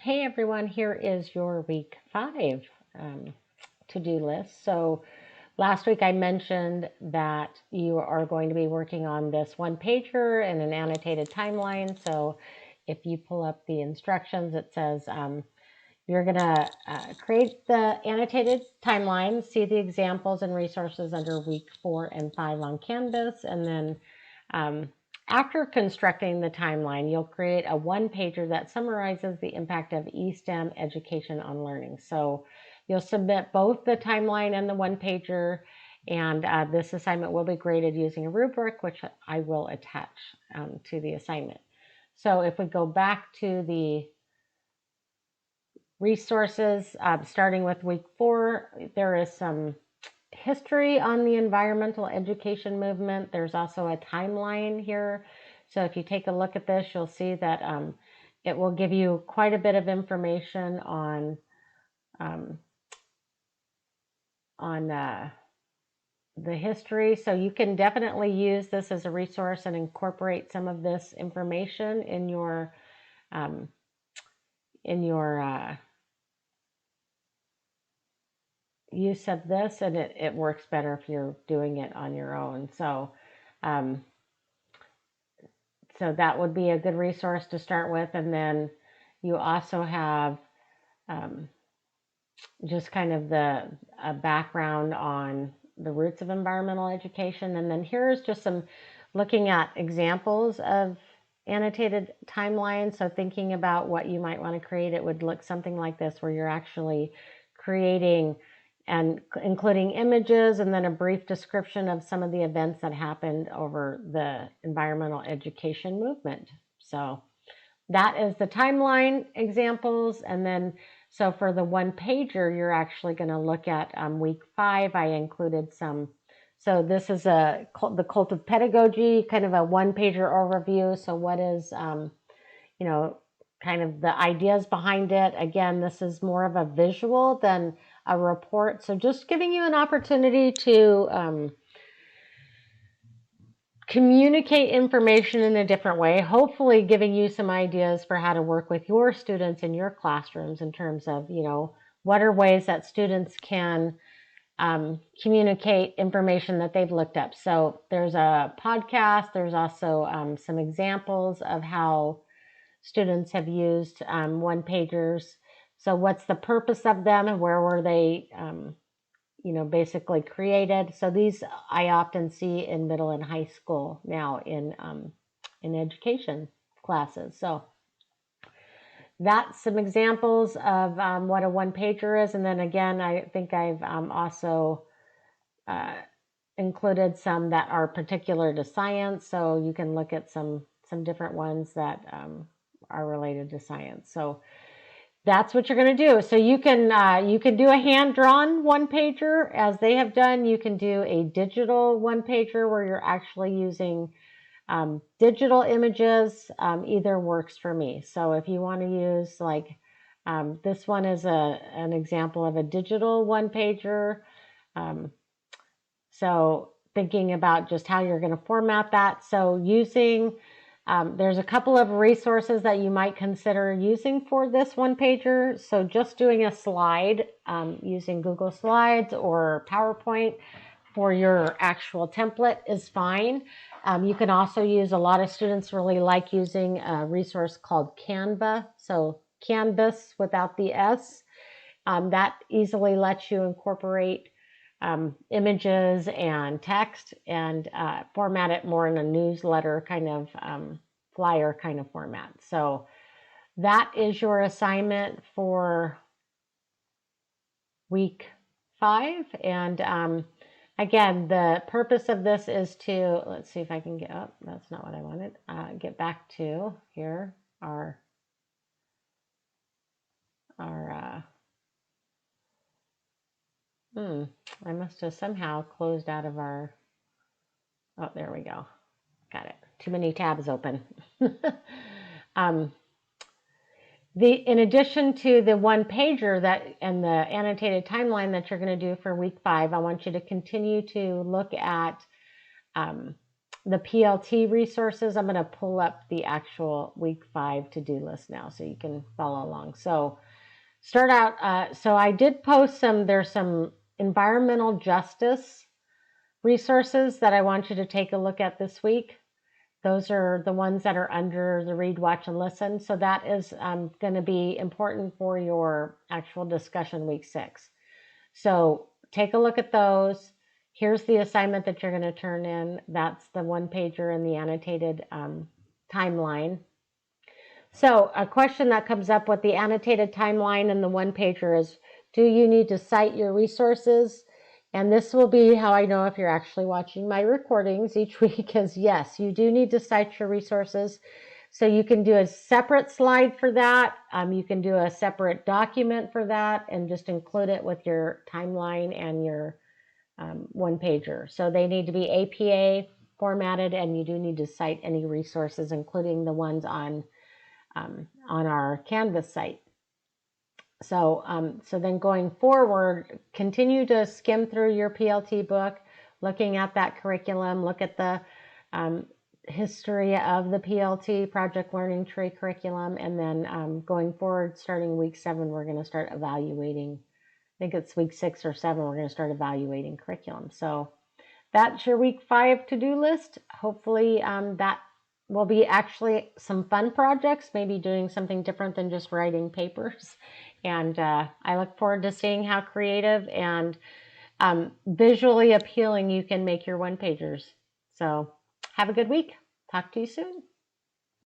Hey everyone, here is your week 5 to-do list. So last week I mentioned that you are going to be working on this one pager and an annotated timeline. So if you pull up the instructions, it says you're going to create the annotated timeline, see the examples and resources under week 4 and 5 on Canvas, and then after constructing the timeline, you'll create a one-pager that summarizes the impact of eSTEM education on learning. So you'll submit both the timeline and the one-pager, and this assignment will be graded using a rubric, which I will attach to the assignment. So if we go back to the resources, starting with week 4, there is some history on the environmental education movement. There's also a timeline here. So if you take a look at this, you'll see that it will give you quite a bit of information on the history. So you can definitely use this as a resource and incorporate some of this information in your use of this, and it works better if you're doing it on your own. So so that would be a good resource to start with. And then you also have just kind of the background on the roots of environmental education. And then here's just some looking at examples of annotated timelines. So thinking about what you might want to create, it would look something like this, where you're actually creating and including images and then a brief description of some of the events that happened over the environmental education movement. So that is the timeline examples. And then, so for the one pager, you're actually going to look at week 5. I included some. So this is the cult of pedagogy, kind of a one pager overview. So what is, kind of the ideas behind it. Again, this is more of a visual than a report. So just giving you an opportunity to communicate information in a different way, hopefully giving you some ideas for how to work with your students in your classrooms in terms of, what are ways that students can communicate information that they've looked up. So there's a podcast. There's also some examples of how students have used one-pagers. So what's the purpose of them and where were they, basically created? So these I often see in middle and high school now in education classes. So that's some examples of what a one-pager is. And then again, I think I've also included some that are particular to science. So you can look at some different ones that are related to science. So that's what you're going to do. So you can do a hand-drawn one-pager as they have done. You can do a digital one-pager where you're actually using digital images. Either works for me. So if you want to use this one is an example of a digital one-pager. So thinking about just how you're going to format that. So using there's a couple of resources that you might consider using for this one-pager. So just doing a slide using Google Slides or PowerPoint for your actual template is fine. You can also use, a lot of students really like using a resource called Canva. So Canvas without the S. That easily lets you incorporate images and text and format it more in a newsletter kind of flyer kind of format. So that is your assignment for week 5. And again, the purpose of this is to, let's see if I can get up. That's not what I wanted. Get back to here I must have somehow closed out of our, oh, there we go. Got it. Too many tabs open. In addition to the one pager and the annotated timeline that you're going to do for week 5, I want you to continue to look at the PLT resources. I'm going to pull up the actual week 5 to-do list now so you can follow along. So start out, so I did post there's some environmental justice resources that I want you to take a look at this week. Those are the ones that are under the read, watch, and listen. So that is going to be important for your actual discussion week 6. So take a look at those. Here's the assignment that you're going to turn in. That's the one pager in the annotated timeline. So a question that comes up with the annotated timeline and the one pager is, do you need to cite your resources? And this will be how I know if you're actually watching my recordings each week is yes, you do need to cite your resources. So you can do a separate slide for that. You can do a separate document for that and just include it with your timeline and your one pager. So they need to be APA formatted, and you do need to cite any resources, including the ones on our Canvas site. So, so then going forward, continue to skim through your PLT book, looking at that curriculum, look at the history of the PLT, Project Learning Tree curriculum, and then going forward, starting week 7, we're going to start evaluating. I think it's week 6 or 7, we're going to start evaluating curriculum. So that's your week 5 to-do list. Hopefully that will be actually some fun projects, maybe doing something different than just writing papers. And I look forward to seeing how creative and visually appealing you can make your one-pagers. So have a good week. Talk to you soon.